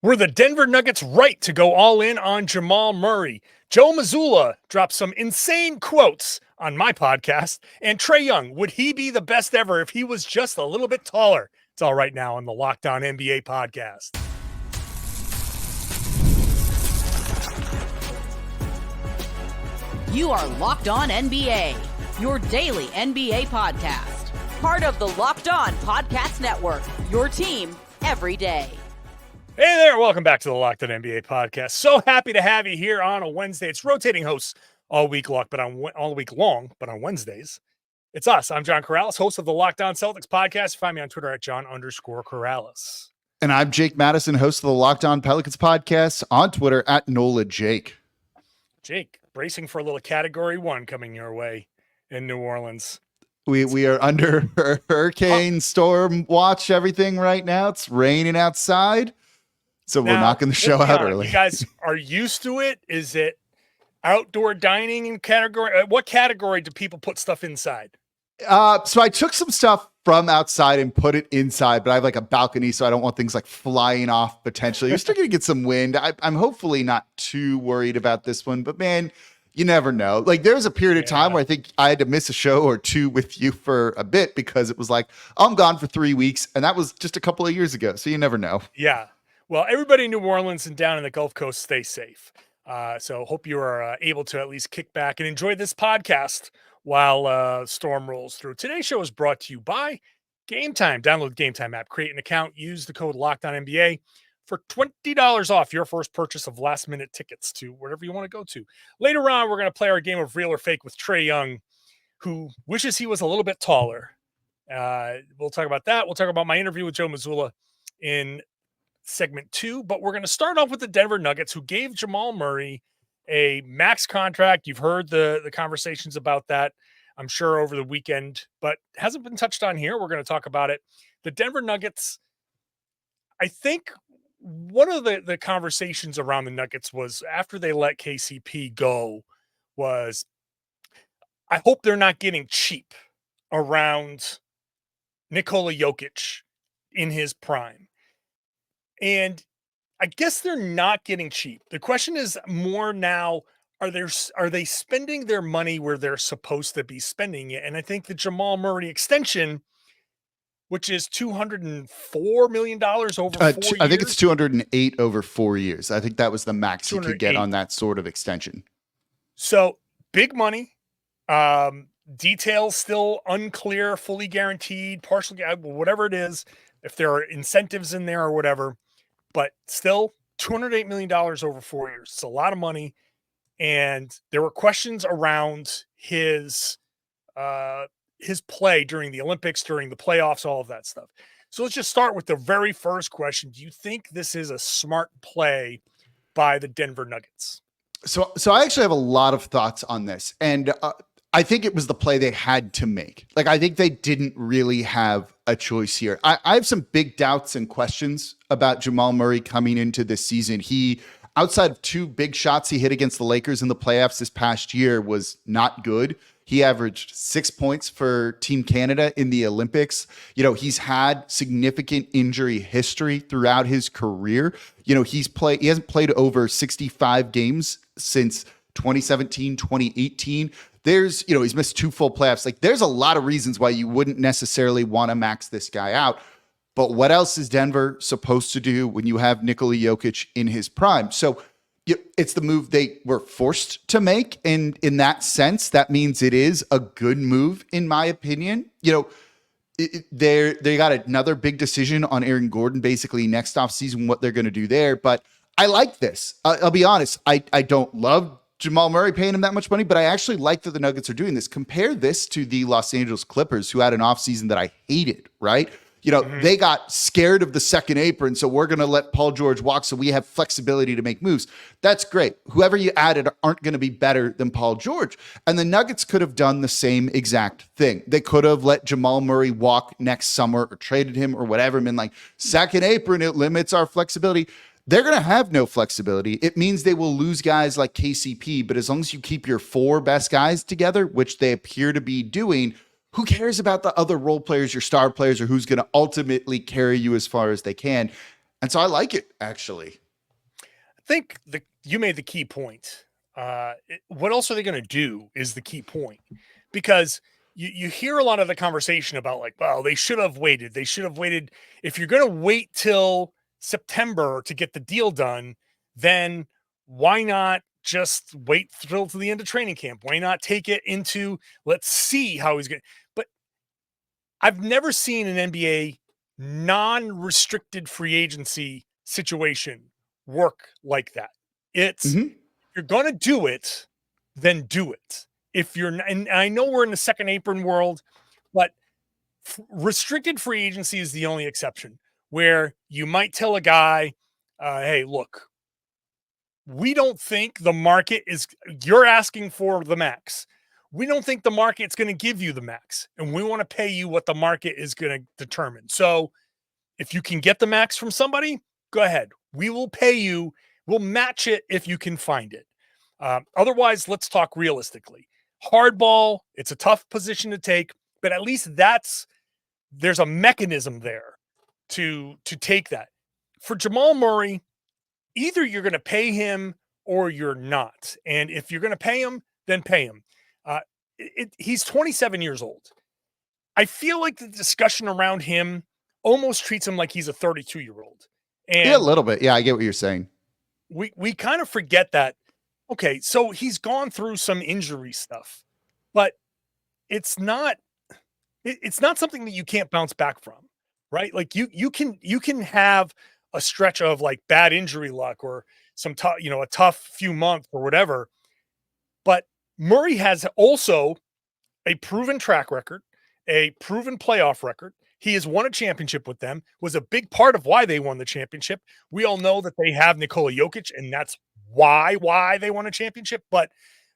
Were the Denver Nuggets right to go all in on Jamal Murray? Joe Mazzula dropped some insane quotes on my podcast. And Trae Young, would he be the best ever if he was just a little bit taller? It's all right now on the Locked On NBA podcast. You are Locked On NBA, your daily NBA podcast. Part of the Locked On Podcast Network, your team every day. Hey there, welcome back to the Locked On NBA podcast. So happy to have you here on a Wednesday. It's rotating hosts all week long, but on Wednesdays, it's us. I'm John Karalis, host of the Locked On Celtics podcast. Find me on Twitter at John_Karalis. And I'm Jake Madison, host of the Locked On Pelicans podcast, on Twitter at Nola Jake. Jake, bracing for a little Category 1 coming your way in New Orleans. We are under hurricane storm watch, everything right now. It's raining outside. So we're knocking the show out early. You guys are used to it? Is it outdoor dining in category? What category do people put stuff inside? So I took some stuff from outside and put it inside, but I have like a balcony, so I don't want things like flying off potentially. You're still going to get some wind. I'm hopefully not too worried about this one, but man, you never know. Like there was a period of time where I think I had to miss a show or two with you for a bit because it was like, I'm gone for 3 weeks. And that was just a couple of years ago. So you never know. Yeah. Well, everybody in New Orleans and down in the Gulf Coast, stay safe. So hope you are able to at least kick back and enjoy this podcast while storm rolls through. Today's show is brought to you by Game Time. Download the Game Time app, create an account, use the code LOCKEDONNBA for $20 off your first purchase of last-minute tickets to wherever you want to go to. Later on, we're going to play our game of Real or Fake with Trae Young, who wishes he was a little bit taller. We'll talk about that. We'll talk about my interview with Joe Mazzula in segment 2, but we're going to start off with the Denver Nuggets, who gave Jamal Murray a max contract. You've heard the conversations about that, I'm sure, over the weekend, but hasn't been touched on here. We're going to talk about it. The Denver Nuggets, I think one of the conversations around the Nuggets was after they let KCP go was, I hope they're not getting cheap around Nikola Jokic in his prime. And I guess they're not getting cheap. The question is more now, are they spending their money where they're supposed to be spending it? And I think the Jamal Murray extension, which is $204 million over 4 years. I think it's 208 over 4 years. I think that was the max you could get on that sort of extension. So big money. Details still unclear, fully guaranteed, partially, whatever it is, if there are incentives in there or whatever. But still, $208 million over 4 years. It's a lot of money. And there were questions around his play during the Olympics, during the playoffs, all of that stuff. So let's just start with the very first question. Do you think this is a smart play by the Denver Nuggets? So I actually have a lot of thoughts on this. And I think it was the play they had to make. Like, I think they didn't really have a choice here. I have some big doubts and questions about Jamal Murray coming into this season. He, outside of 2 big shots he hit against the Lakers in the playoffs this past year, was not good. He averaged 6 points for Team Canada in the Olympics. You know, he's had significant injury history throughout his career. You know, he hasn't played over 65 games since 2017, 2018. He's missed 2 full playoffs. Like, there's a lot of reasons why you wouldn't necessarily want to max this guy out. But what else is Denver supposed to do when you have Nikola Jokic in his prime? So it's the move they were forced to make. And in that sense, that means it is a good move, in my opinion. You know, they got another big decision on Aaron Gordon, basically next offseason, what they're going to do there. But I like this. I'll be honest. I don't love Jamal Murray paying him that much money, but I actually like that the Nuggets are doing this. Compare this to the Los Angeles Clippers, who had an offseason that I hated, right? You know, they got scared of the second apron, so we're going to let Paul George walk so we have flexibility to make moves. That's great. Whoever you added aren't going to be better than Paul George. And the Nuggets could have done the same exact thing. They could have let Jamal Murray walk next summer or traded him or whatever, and been like, second apron, it limits our flexibility. They're going to have no flexibility. It means they will lose guys like KCP, but as long as you keep your 4 best guys together, which they appear to be doing, who cares about the other role players, your star players, or who's going to ultimately carry you as far as they can? And so I like it, actually. I think you made the key point. What else are they going to do is the key point, because you hear a lot of the conversation about like, well, they should have waited. They should have waited. If you're going to wait till September to get the deal done, then why not just wait till the end of training camp? Why not take it into, let's see how he's going to, but I've never seen an NBA non-restricted free agency situation work like that. It's, if you're going to do it, then do it. If you're, and I know we're in the second apron world, but restricted free agency is the only exception where you might tell a guy, hey, look, we don't think the market is, you're asking for the max. We don't think the market's going to give you the max, and we want to pay you what the market is going to determine. So if you can get the max from somebody, go ahead. We will pay you. We'll match it if you can find it. Otherwise, let's talk realistically. Hardball, it's a tough position to take, but at least there's a mechanism there to take that. For Jamal Murray, either you're going to pay him or you're not. And if you're going to pay him, then pay him. He's 27 years old. I feel like the discussion around him almost treats him like he's a 32-year-old. And yeah, a little bit. Yeah, I get what you're saying. We kind of forget that, okay, so he's gone through some injury stuff, but it's not something that you can't bounce back from, right? Like you can have a stretch of like bad injury luck or some tough, a tough few months or whatever. But Murray has also a proven track record, a proven playoff record. He has won a championship with them, was a big part of why they won the championship. We all know that they have Nikola Jokic, and that's why they won a championship. But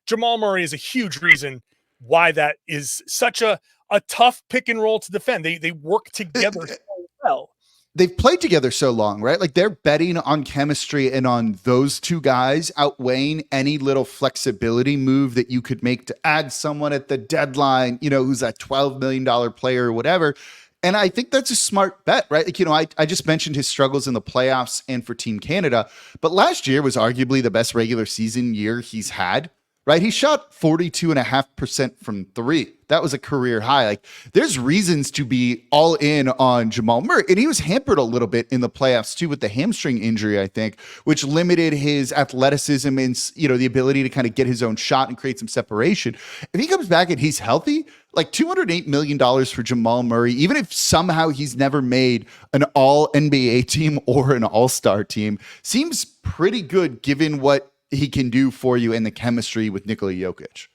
Jamal Murray is a huge reason why that is such a tough pick and roll to defend. They work together so well. They've played together so long, right? Like they're betting on chemistry and on those two guys outweighing any little flexibility move that you could make to add someone at the deadline, who's a $12 million player or whatever. And I think that's a smart bet, right? Like, I just mentioned his struggles in the playoffs and for Team Canada, but last year was arguably the best regular season year he's had, right? He shot 42.5% from three. That was a career high. Like there's reasons to be all in on Jamal Murray. And he was hampered a little bit in the playoffs too with the hamstring injury, I think, which limited his athleticism and, the ability to kind of get his own shot and create some separation. If he comes back and he's healthy, like $208 million for Jamal Murray, even if somehow he's never made an all NBA team or an all-star team, seems pretty good given what he can do for you in the chemistry with Nikola Jokic.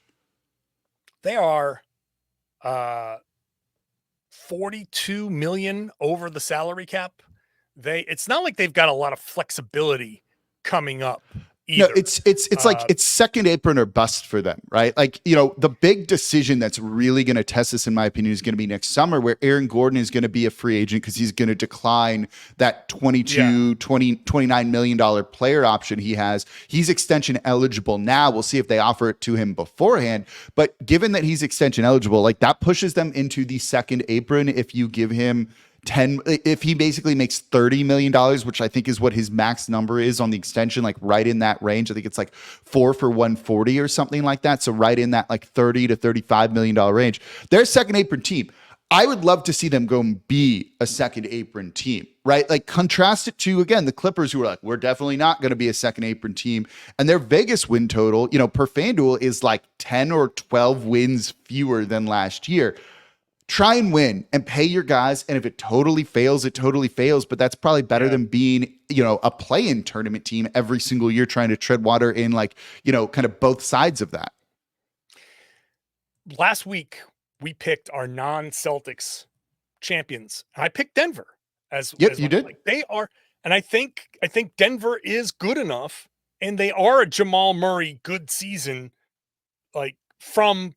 They are 42 million over the salary cap. It's not like they've got a lot of flexibility coming up either. No, it's second apron or bust for them, right? Like, the big decision that's really going to test this, in my opinion, is going to be next summer, where Aaron Gordon is going to be a free agent because he's going to decline that $29 million player option he has. He's extension eligible now. We'll see if they offer it to him beforehand. But given that he's extension eligible, like that pushes them into the second apron if you give him if he basically makes $30 million, which I think is what his max number is on the extension, like right in that range. I think it's like 4 for 140 or something like that. So right in that like $30 to $35 million range. They're a second apron team. I would love to see them go and be a second apron team, right? Like contrast it to, again, the Clippers, who are like, we're definitely not going to be a second apron team. And their Vegas win total, per FanDuel is like 10 or 12 wins fewer than last year. Try and win and pay your guys. And if it totally fails, it totally fails. But that's probably better than being, a play-in tournament team every single year trying to tread water in like, kind of both sides of that. Last week, we picked our non-Celtics champions. I picked Denver as you did. Like they are, and I think Denver is good enough, and they are a Jamal Murray good season, like from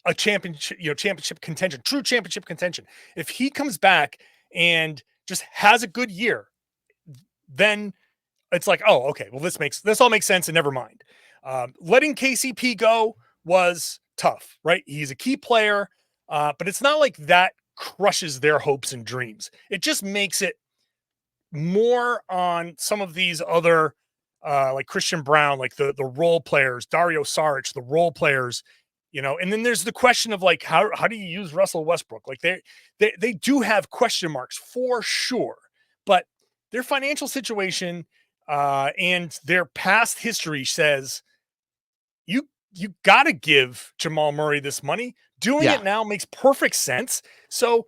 a championship, championship contention, true championship contention. If he comes back and just has a good year, then it's like, oh, okay, well, this all makes sense, and never mind. Letting KCP go was tough, right? He's a key player, but it's not like that crushes their hopes and dreams. It just makes it more on some of these other like Christian Brown, like the role players, Dario Saric, the role players, and then there's the question of like how do you use Russell Westbrook? Like they do have question marks for sure, but their financial situation and their past history says you got to give Jamal Murray this money. Doing it now makes perfect sense. So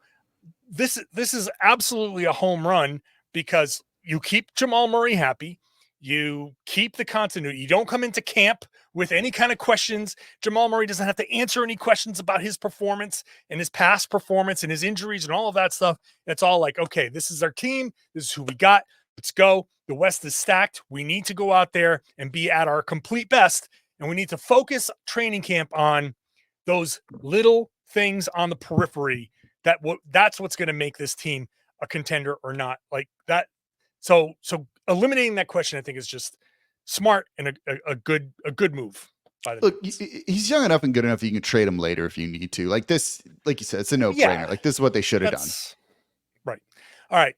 this is absolutely a home run because you keep Jamal Murray happy. You keep the continuity. You don't come into camp with any kind of questions. Jamal Murray doesn't have to answer any questions about his performance and his past performance and his injuries and all of that stuff. It's all like, okay, this is our team. This is who we got. Let's go. The West is stacked. We need to go out there and be at our complete best. And we need to focus training camp on those little things on the periphery that's what's going to make this team a contender or not, like that. So eliminating that question, I think, is just smart and a good move. Look, he's young enough and good enough. You can trade him later if you need to. Like this, like you said, it's a no-brainer. Yeah, like this is what they should have done. Right. All right.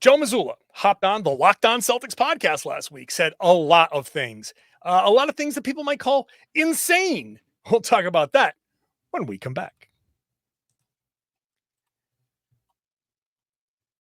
Joe Mazzula hopped on the Locked On Celtics podcast last week, said a lot of things that people might call insane. We'll talk about that when we come back.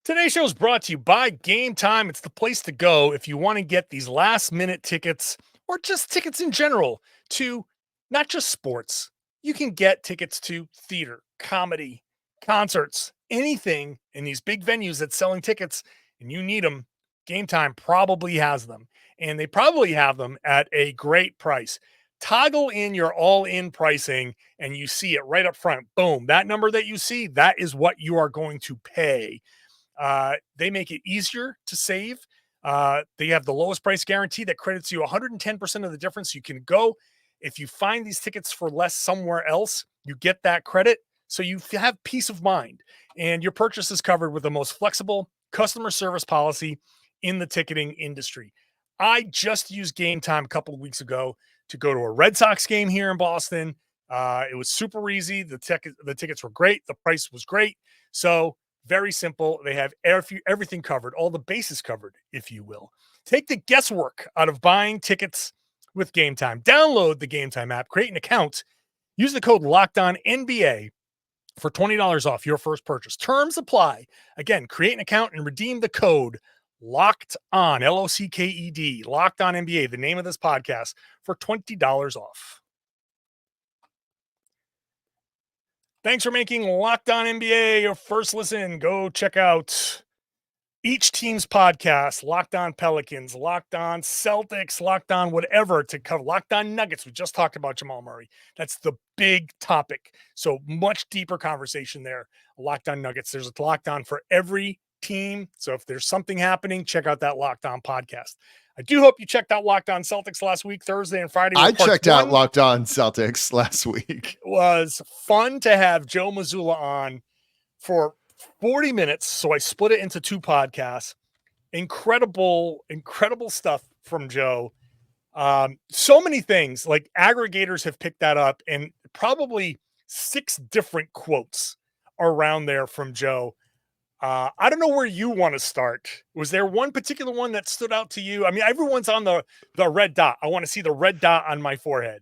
Today's show is brought to you by Game Time. It's the place to go if you want to get these last-minute tickets or just tickets in general to not just sports. You can get tickets to theater, comedy, concerts, anything in these big venues that's selling tickets, and you need them. Game Time probably has them, and they probably have them at a great price. Toggle in your all-in pricing, and you see it right up front. Boom. That number that you see, that is what you are going to pay. They make it easier to save. They have the lowest price guarantee that credits you 110% of the difference. You can go. If you find these tickets for less somewhere else, you get that credit. So you have peace of mind, and your purchase is covered with the most flexible customer service policy in the ticketing industry. I just used Game Time a couple of weeks ago to go to a Red Sox game here in Boston. It was super easy. The tickets were great. The price was great. So very simple. They have everything covered, all the bases covered, if you will. Take the guesswork out of buying tickets with Game Time. Download the Game Time app, create an account, use the code LOCKEDONNBA for $20 off your first purchase. Terms apply. Again, create an account and redeem the code LOCKED ON, LOCKED, Locked On NBA, the name of this podcast, for $20 off. Thanks for making Locked On NBA your first listen. Go check out each team's podcast, Locked On Pelicans, Locked On Celtics, Locked On whatever to cover. Locked On Nuggets. We just talked about Jamal Murray. That's the big topic. So much deeper conversation there. Locked On Nuggets. There's a Locked On for every team. So if there's something happening, check out that Locked On podcast. I do hope you checked out Locked On Celtics last week, Thursday and Friday. I checked out Locked On Celtics last week. It was fun to have Joe Mazzula on for 40 minutes. So I split it into two podcasts. Incredible stuff from Joe. So many things, like aggregators have picked that up, and probably 6 different quotes around there from Joe. I don't know where you want to start. Was there one particular one that stood out to you? I mean, everyone's on the red dot. I want to see the red dot on my forehead.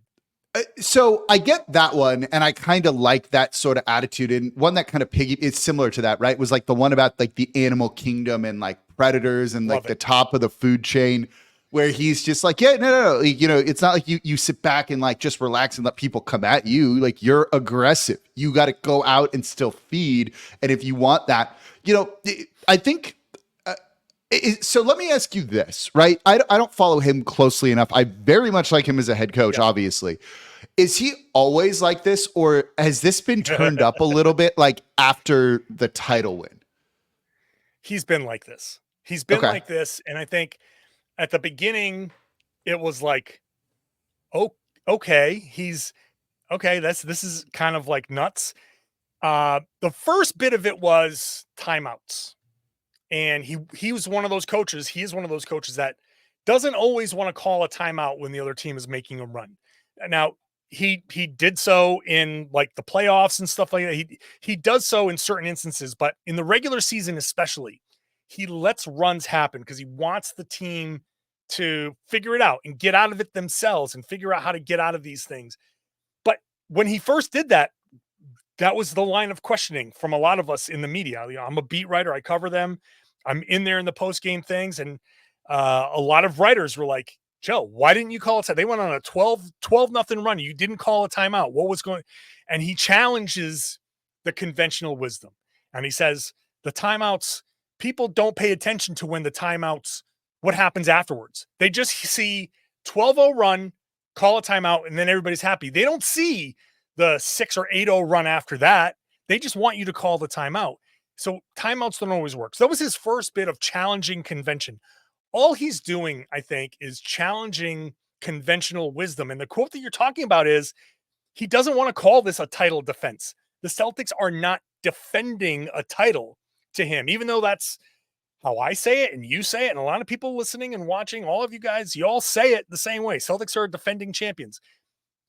So I get that one, and I kind of like that sort of attitude. And one that kind of it's similar to that, right? Was like the one about like the animal kingdom and like predators and like the top of the food chain, where he's just like, yeah, no. It's not like you sit back and like just relax and let people come at you. Like, you're aggressive. You got to go out and still feed. And if you want that, I think. So let me ask you this, right? I don't follow him closely enough. I very much like him as a head coach, obviously. Is he always like this, or has this been turned up a little bit, like after the title win? He's been like this. He's been like this, and I think at the beginning it was like, oh, okay, this is kind of like nuts. The first bit of it was timeouts. And he was one of those coaches. He is one of those coaches that doesn't always want to call a timeout when the other team is making a run. Now, he did so in like the playoffs and stuff like that. He does so in certain instances, but in the regular season especially, he lets runs happen because he wants the team to figure it out and get out of it themselves and figure out how to get out of these things. But when he first did that, that was the line of questioning from a lot of us in the media. I'm a beat writer. I cover them. I'm in there in the post-game things. And a lot of writers were like, Joe, why didn't you call it? They went on a 12 nothing run. You didn't call a timeout. What was going? And he challenges the conventional wisdom. And he says the timeouts, people don't pay attention to when the timeouts, what happens afterwards. They just see 12-0 run, call a timeout, and then everybody's happy. They don't see the 6 or 8-0 run after that. They just want you to call the timeout. So timeouts don't always work. So that was his first bit of challenging convention. All he's doing, I think, is challenging conventional wisdom. And the quote that you're talking about is he doesn't want to call this a title defense. The Celtics are not defending a title to him, even though that's how I say it and you say it. And a lot of people listening and watching, all of you guys, you all say it the same way. Celtics are defending champions.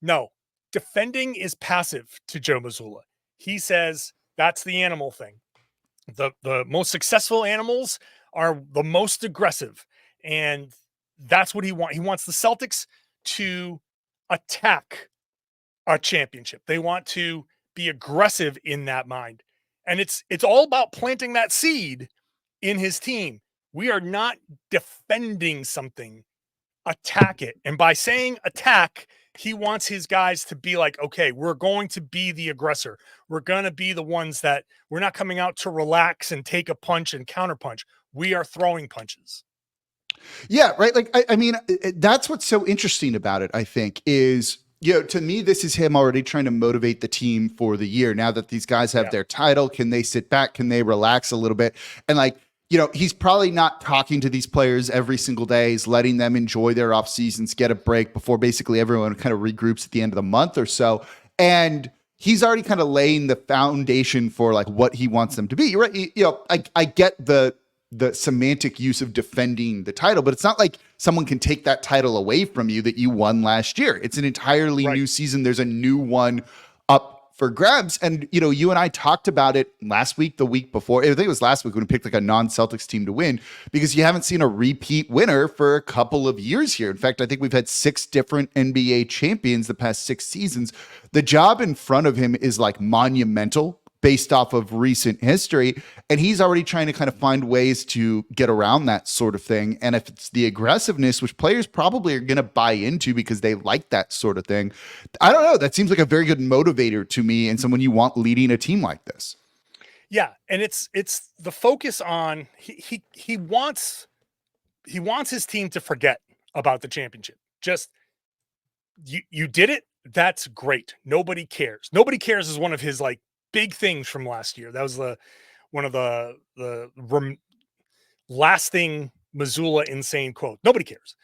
No, defending is passive to Joe Mazzula. He says that's the animal thing. The most successful animals are the most aggressive. And that's what he wants. He wants the Celtics to attack a championship. They want to be aggressive in that mind. And it's all about planting that seed in his team. We are not defending something, attack it. And by saying attack, he wants his guys to be like, okay, we're going to be the aggressor. We're going to be the ones that we're not coming out to relax and take a punch and counterpunch. We are throwing punches. Yeah, right. Like, I mean, that's what's so interesting about it, I think, is, to me, this is him already trying to motivate the team for the year. Now that these guys have their title, can they sit back? Can they relax a little bit? And like, he's probably not talking to these players every single day. He's letting them enjoy their off seasons, get a break before basically everyone kind of regroups at the end of the month or so. And he's already kind of laying the foundation for like what he wants them to be. You're right. I get the semantic use of defending the title, but it's not like someone can take that title away from you that you won last year. It's an entirely new season. There's a new one up for grabs. And, you and I talked about it last week, the week before. I think it was last week when we picked like a non-Celtics team to win, because you haven't seen a repeat winner for a couple of years here. In fact, I think we've had 6 different NBA champions the past 6 seasons. The job in front of him is like monumental based off of recent history. And he's already trying to kind of find ways to get around that sort of thing. And if it's the aggressiveness, which players probably are going to buy into because they like that sort of thing, I don't know. That seems like a very good motivator to me and someone you want leading a team like this. Yeah. And it's the focus on, he wants his team to forget about the championship. Just you did it. That's great. Nobody cares. Nobody cares is one of his like big things from last year. That was one of the lasting Mazzulla insane quote. Nobody cares.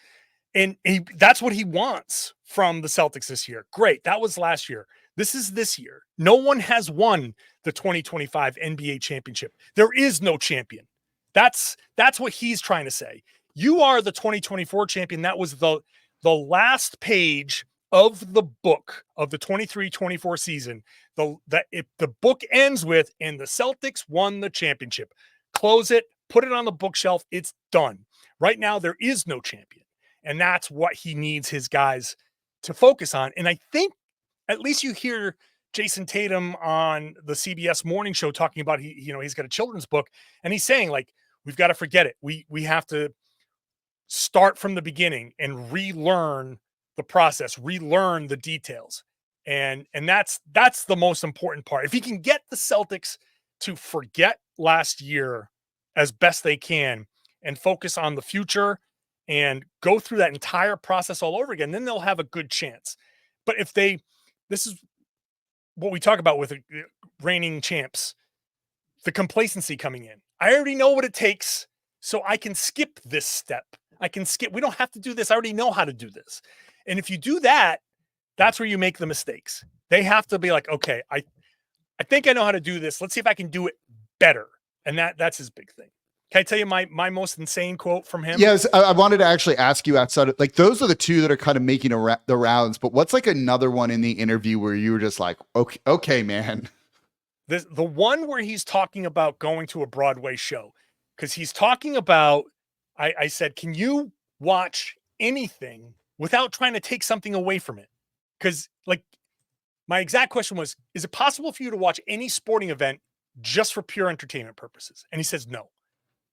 And that's what he wants from the Celtics this year. Great. That was last year. This is this year. No one has won the 2025 NBA championship. There is no champion. That's what he's trying to say. You are the 2024 champion. That was the last page of the book of the 23-24 season. The book ends with, and the Celtics won the championship. Close it, put it on the bookshelf. It's done. Right now, there is no champion. And that's what he needs his guys to focus on. And I think at least you hear Jason Tatum on the CBS morning show talking about, he's got a children's book, and he's saying like, we've got to forget it. We have to start from the beginning and relearn the process, relearn the details. And that's the most important part. If he can get the Celtics to forget last year as best they can and focus on the future and go through that entire process all over again, then they'll have a good chance. But if this is what we talk about with reigning champs, the complacency coming in. I already know what it takes, so I can skip this step. We don't have to do this. I already know how to do this. And if you do that, that's where you make the mistakes. They have to be like, okay, I think I know how to do this. Let's see if I can do it better. And that's his big thing. Can I tell you my most insane quote from him? Yes, I wanted to actually ask you outside of, like, those are the two that are kind of making the rounds, but what's like another one in the interview where you were just like, okay, man. The one where he's talking about going to a Broadway show. because he's talking about, I said, can you watch anything without trying to take something away from it? Because like my exact question was, is it possible for you to watch any sporting event just for pure entertainment purposes? And he says, no.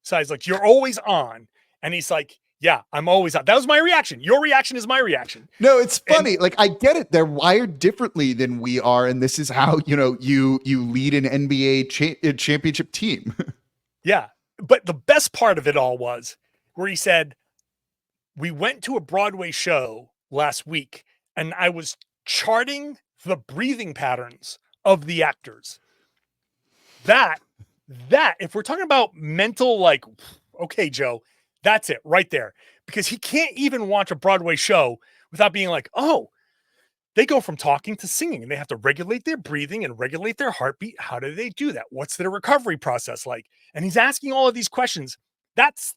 So I was like, you're always on. And he's like, yeah, I'm always on. That was my reaction. Your reaction is my reaction. No, it's funny. Like, I get it. They're wired differently than we are. And this is how, you lead an NBA championship team. Yeah. But the best part of it all was where he said, we went to a Broadway show last week and I was charting the breathing patterns of the actors. That, if we're talking about mental, like, okay, Joe, that's it right there. Because he can't even watch a Broadway show without being like, oh, they go from talking to singing and they have to regulate their breathing and regulate their heartbeat. How do they do that? What's their recovery process like? And he's asking all of these questions. That's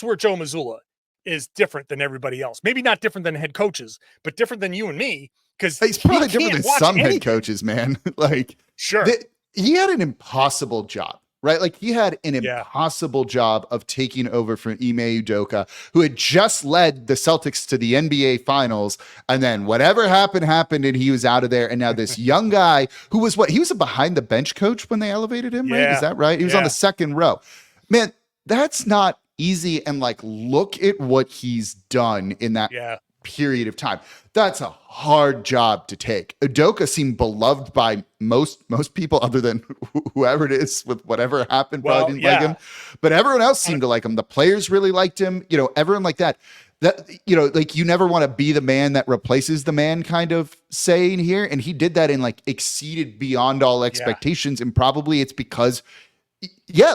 where Joe Mazzula is different than everybody else. Maybe not different than head coaches, but different than you and me. Because he's probably different than some head coaches, man. Like, sure. He had an impossible job, right? Like, he had an impossible job of taking over from Ime Udoka, who had just led the Celtics to the NBA Finals. And then whatever happened, and he was out of there. And now this young guy who was he was a behind the bench coach when they elevated him, right? Is that right? He was on the second row. Man, that's not easy. And like, look at what he's done in that period of time. That's a hard job to take. Udoka seemed beloved by most people other than whoever it is with whatever happened. Probably didn't like him, but everyone else seemed to like him. The players really liked him, everyone like that. That, like, you never want to be the man that replaces the man kind of saying here. And he did that and like exceeded beyond all expectations. And probably it's because,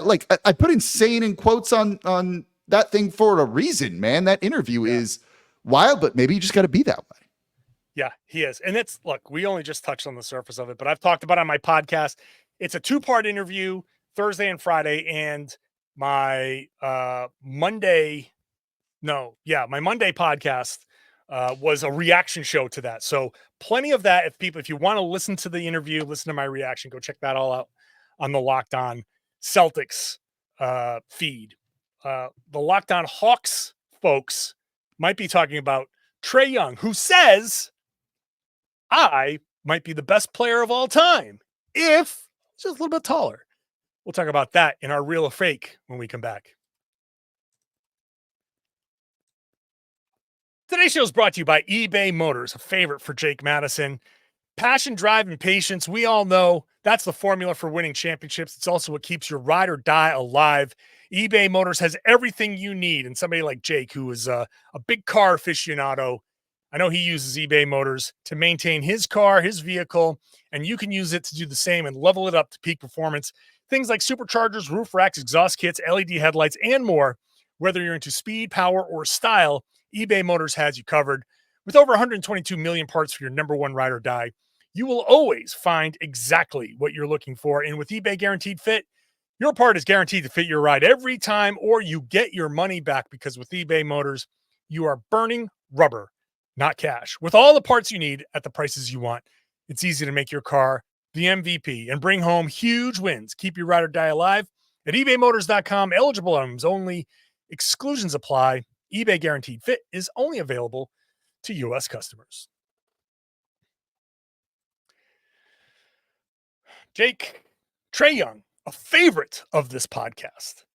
like I put insane in quotes on that thing for a reason, man. That interview is wild, but maybe you just got to be that way. Yeah, he is. And look, we only just touched on the surface of it, but I've talked about it on my podcast. It's a 2-part interview, Thursday and Friday. And my Monday podcast was a reaction show to that. So plenty of that. If you want to listen to the interview, listen to my reaction, go check that all out on the Locked On Celtics feed. The Locked On Hawks folks might be talking about Trae Young, who says, I might be the best player of all time if he's just a little bit taller. We'll talk about that in our Real or Fake when we come back. Today's show is brought to you by eBay Motors, a favorite for Jake Madison. Passion, drive, and patience. We all know that's the formula for winning championships. It's also what keeps your ride or die alive. eBay Motors has everything you need. And somebody like Jake, who is a big car aficionado, I know he uses eBay Motors to maintain his car, his vehicle, and you can use it to do the same and level it up to peak performance. Things like superchargers, roof racks, exhaust kits, LED headlights, and more. Whether you're into speed, power, or style, eBay Motors has you covered. With over 122 million parts for your number one ride or die, you will always find exactly what you're looking for. And with eBay Guaranteed Fit, your part is guaranteed to fit your ride every time, or you get your money back, because with eBay Motors, you are burning rubber, not cash. With all the parts you need at the prices you want, it's easy to make your car the MVP and bring home huge wins. Keep your ride or die alive at ebaymotors.com. Eligible items only. Exclusions apply. eBay Guaranteed Fit is only available to U.S. customers. Jake, Trae Young, a favorite of this podcast,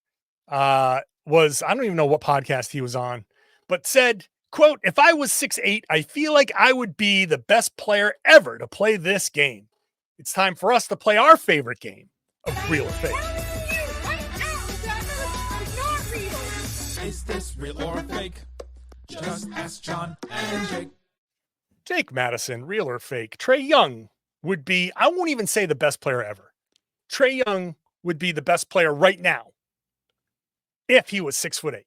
I don't even know what podcast he was on, but said, quote, if I was 6'8", I feel like I would be the best player ever to play this game. It's time for us to play our favorite game of Real or Fake. Is this real or fake? Just ask John and Jake. Jake Madison, Real or Fake. Trae Young would be, I won't even say the best player ever. Trae Young would be the best player right now if he was 6'8".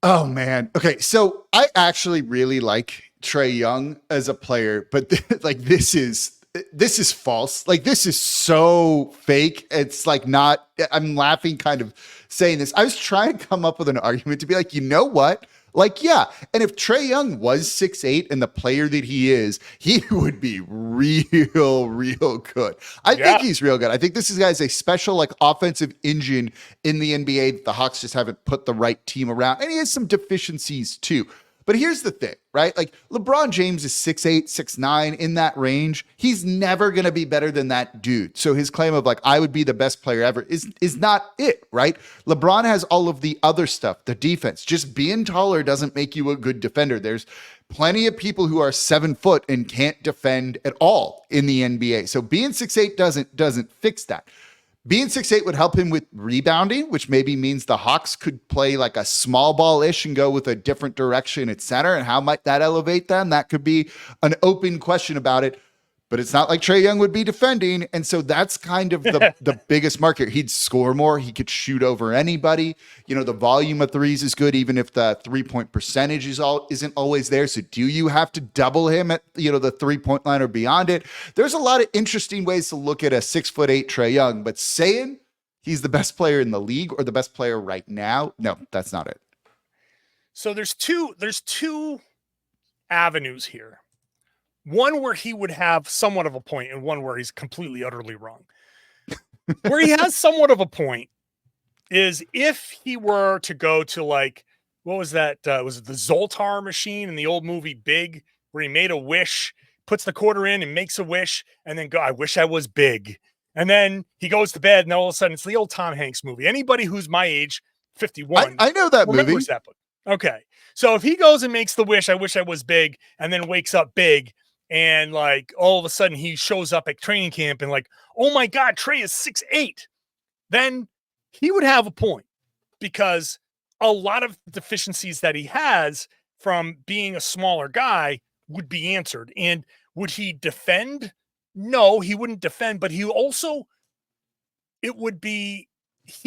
Oh man. Okay. So I actually really like Trae Young as a player, but like, this is false. Like, this is so fake. It's like I'm laughing kind of saying this. I was trying to come up with an argument to be like, you know what? Like, yeah. And if Trae Young was 6'8" and the player that he is, he would be real good. I think he's real good. I think this guy's a special, like, offensive engine in the NBA. The Hawks just haven't put the right team around. And he has some deficiencies too. But here's the thing, right? Like, LeBron James is 6'8", 6'9", in that range. He's never going to be better than that dude. So his claim of, like, I would be the best player ever is not it, right? LeBron has all of the other stuff, the defense. Just being taller doesn't make you a good defender. There's plenty of people who are 7 foot and can't defend at all in the NBA. So being 6'8" doesn't fix that. Being 6'8" would help him with rebounding, which maybe means the Hawks could play like a small ball-ish and go with a different direction at center. And how might that elevate them? That could be an open question about it. But it's not like Trae Young would be defending. And so that's kind of the biggest marker. He'd score more. He could shoot over anybody. You know, the volume of threes is good, even if the 3-point percentage isn't always there. So do you have to double him at, you know, the 3-point line or beyond it? There's a lot of interesting ways to look at a 6'8" Trae Young, but saying he's the best player in the league or the best player right now, no, that's not it. So there's two avenues here. One where he would have somewhat of a point and one where he's completely, utterly wrong. Where he has somewhat of a point is if he were to go to, like, what was that? Was it the Zoltar machine in the old movie Big, where he made a wish, puts the quarter in and makes a wish, and then go, I wish I was big. And then he goes to bed and all of a sudden it's the old Tom Hanks movie. Anybody who's my age, 51. I know that movie. That book. Okay. So if he goes and makes the wish, I wish I was big, and then wakes up big, and, like, all of a sudden he shows up at training camp and, like, oh my God, Trae is 6'8", then he would have a point, because a lot of deficiencies that he has from being a smaller guy would be answered. And would he defend? No, he wouldn't defend, but he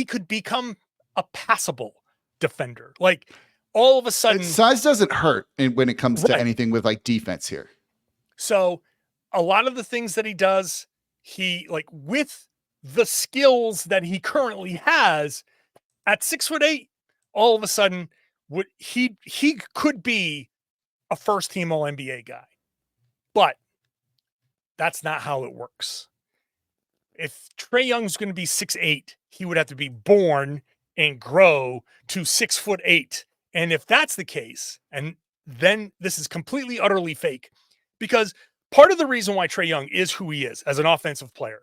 could become a passable defender. Like, all of a sudden, size doesn't hurt when it comes to anything with, like, defense here. So a lot of the things that he does, he, like, with the skills that he currently has at 6'8", all of a sudden he could be a first team all NBA guy, but that's not how it works. If Trae Young's going to be 6'8", he would have to be born and grow to 6'8". And if that's the case, and then this is completely, utterly fake. Because part of the reason why Trae Young is who he is as an offensive player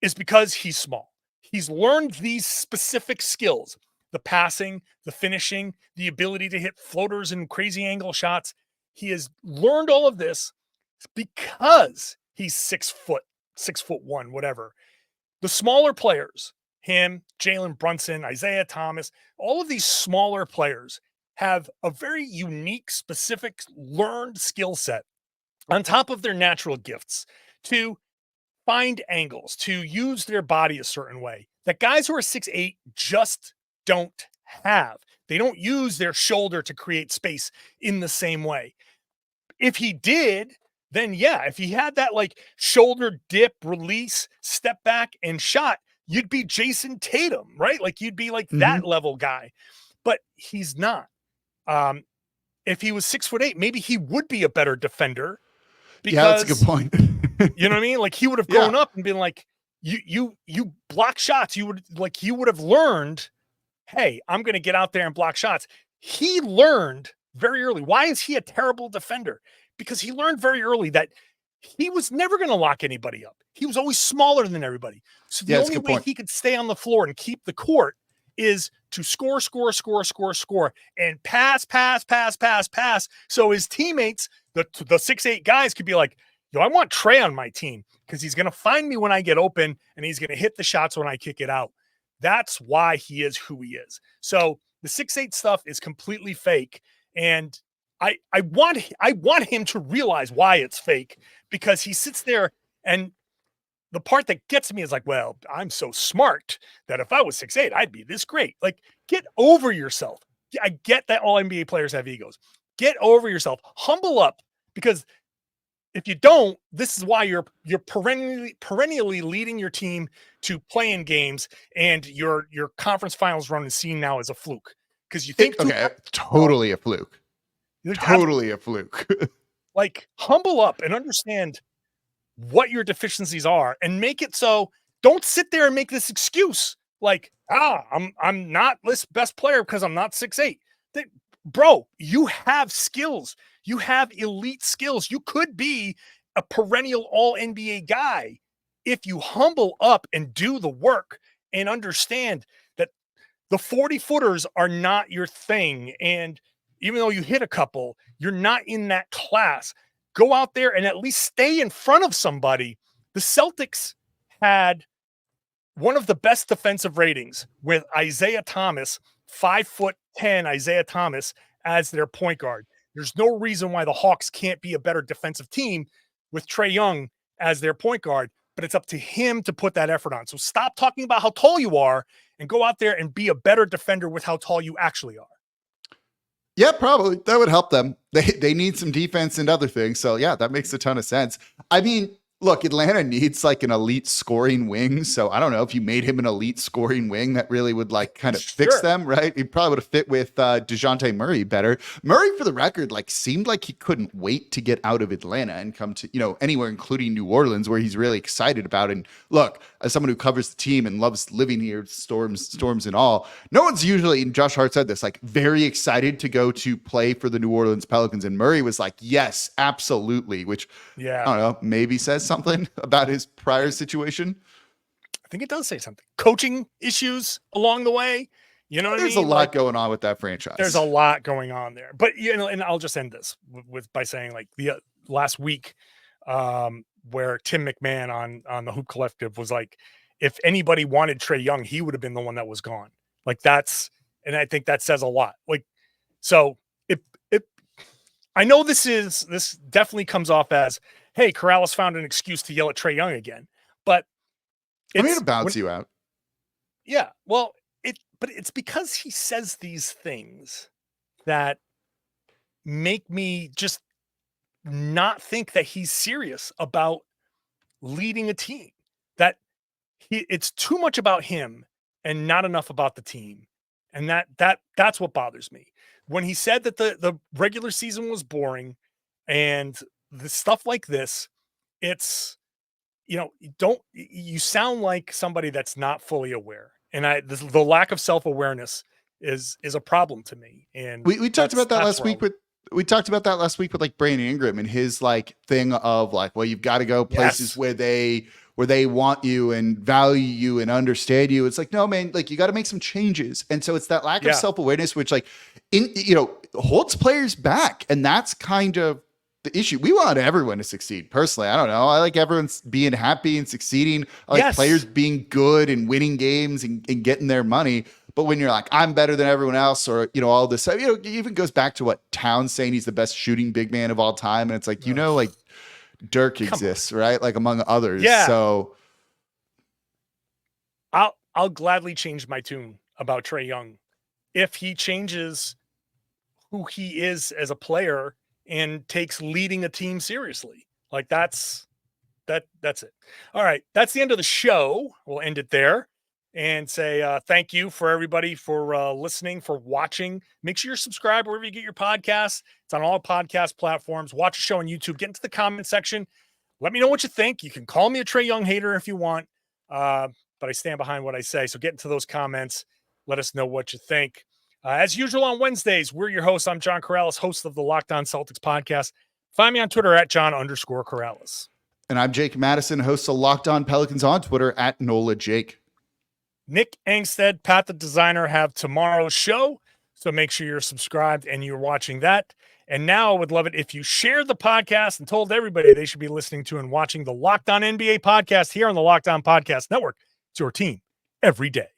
is because he's small. He's learned these specific skills, the passing, the finishing, the ability to hit floaters and crazy angle shots. He has learned all of this because he's 6'1", whatever. The smaller players, him, Jalen Brunson, Isaiah Thomas, all of these smaller players have a very unique, specific, learned skill set on top of their natural gifts to find angles, to use their body a certain way that guys who are 6'8" just don't have. They don't use their shoulder to create space in the same way. If he did, then yeah, if he had that, like, shoulder dip, release, step back and shot, you'd be Jason Tatum, right? Like, you'd be like that level guy, but he's not. If he was 6'8", maybe he would be a better defender. Because, that's a good point. You know what I mean? Like, he would have grown up and been like, you block shots. You would have learned, hey, I'm going to get out there and block shots. He learned very early. Why is he a terrible defender? Because he learned very early that he was never going to lock anybody up. He was always smaller than everybody. So the only way he could stay on the floor and keep the court is to score, and pass. So his teammates, the 6'8" guys, could be like, yo, I want Trae on my team because he's going to find me when I get open and he's going to hit the shots when I kick it out. That's why he is who he is. So the 6'8" stuff is completely fake. And I want him to realize why it's fake, because he sits there, and the part that gets me is like, well, I'm so smart that if I was 6'8", I'd be this great. Like, get over yourself. I get that all NBA players have egos. Get over yourself. Humble up, because if you don't, this is why you're perennially leading your team to play-in games, and your conference finals run is seen now as a fluke. because you think totally a fluke. That's Totally a fluke. like humble up and understand what your deficiencies are and make it so don't sit there and make this excuse like, I'm not this best player because I'm not 6'8". Bro, you have skills. You have elite skills. You could be a perennial all NBA guy if you humble up and do the work and understand that the 40 footers are not your thing. And even though you hit a couple, you're not in that class. Go out there and at least stay in front of somebody. The Celtics had one of the best defensive ratings with Isaiah Thomas, 5'10" Isaiah Thomas as their point guard. There's no reason why the Hawks can't be a better defensive team with Trae Young as their point guard, but it's up to him to put that effort on. So stop talking about how tall you are and go out there and be a better defender with how tall you actually are. Yeah, probably. That would help them. They need some defense and other things. So yeah, that makes a ton of sense. I mean, look, Atlanta needs like an elite scoring wing. So I don't know if you made him an elite scoring wing, that really would like kind of fix them, right? He probably would have fit with DeJounte Murray better. Murray, for the record, like seemed like he couldn't wait to get out of Atlanta and come to, anywhere, including New Orleans, where he's really excited about. And look, as someone who covers the team and loves living here, storms and all, no one's usually, and Josh Hart said this, like very excited to go to play for the New Orleans Pelicans. And Murray was like, yes, absolutely, which I don't know, maybe says something about his prior situation. I think it does say something. Coaching issues along the way. You know what I mean? There's a lot going on with that franchise. There's a lot going on there. But, and I'll just end this by saying like the last week where Tim McMahon on the Hoop Collective was like, if anybody wanted Trae Young, he would have been the one that was gone. Like and I think that says a lot. Like, so I know this definitely comes off as, hey, Karalis found an excuse to yell at Trae Young again, but it bounce you out. Yeah. Well, but it's because he says these things that make me just not think that he's serious about leading a team, that it's too much about him and not enough about the team. And that's what bothers me. When he said that the regular season was boring and the stuff like this, it's, you sound like somebody that's not fully aware. And the lack of self-awareness is a problem to me. And we talked about that last week with like Brandon Ingram and his like thing of like, well, you've got to go places where they want you and value you and understand you. It's like, no, man, like you got to make some changes. And so it's that lack of self-awareness, which like holds players back. And that's kind of the issue. We want everyone to succeed. Personally, I don't know. I like everyone's being happy and succeeding. I like players being good and winning games and getting their money. But when you're like, I'm better than everyone else, or, all this, it even goes back to what Towns saying he's the best shooting big man of all time. And it's like, like Dirk exists, right? Like among others. Yeah. So I'll gladly change my tune about Trae Young if he changes who he is as a player and takes leading a team seriously. Like that's it. All right. That's the end of the show. We'll end it there and say thank you for everybody for listening, for watching. Make sure you're subscribed wherever you get your podcasts. It's on all podcast platforms. Watch the show on YouTube. Get into the comment section. Let me know what you think. You can call me a Trae Young hater if you want, but I stand behind what I say. So get into those comments. Let us know what you think. As usual on Wednesdays, we're your hosts. I'm John Karalis, host of the Locked On Celtics podcast. Find me on Twitter at John_Karalis. And I'm Jake Madison, host of Locked On Pelicans on Twitter at NolaJake. Nick Angstead, Pat the Designer have tomorrow's show. So make sure you're subscribed and you're watching that. And now I would love it if you shared the podcast and told everybody they should be listening to and watching the Locked On NBA podcast here on the Locked On Podcast Network. It's your team every day.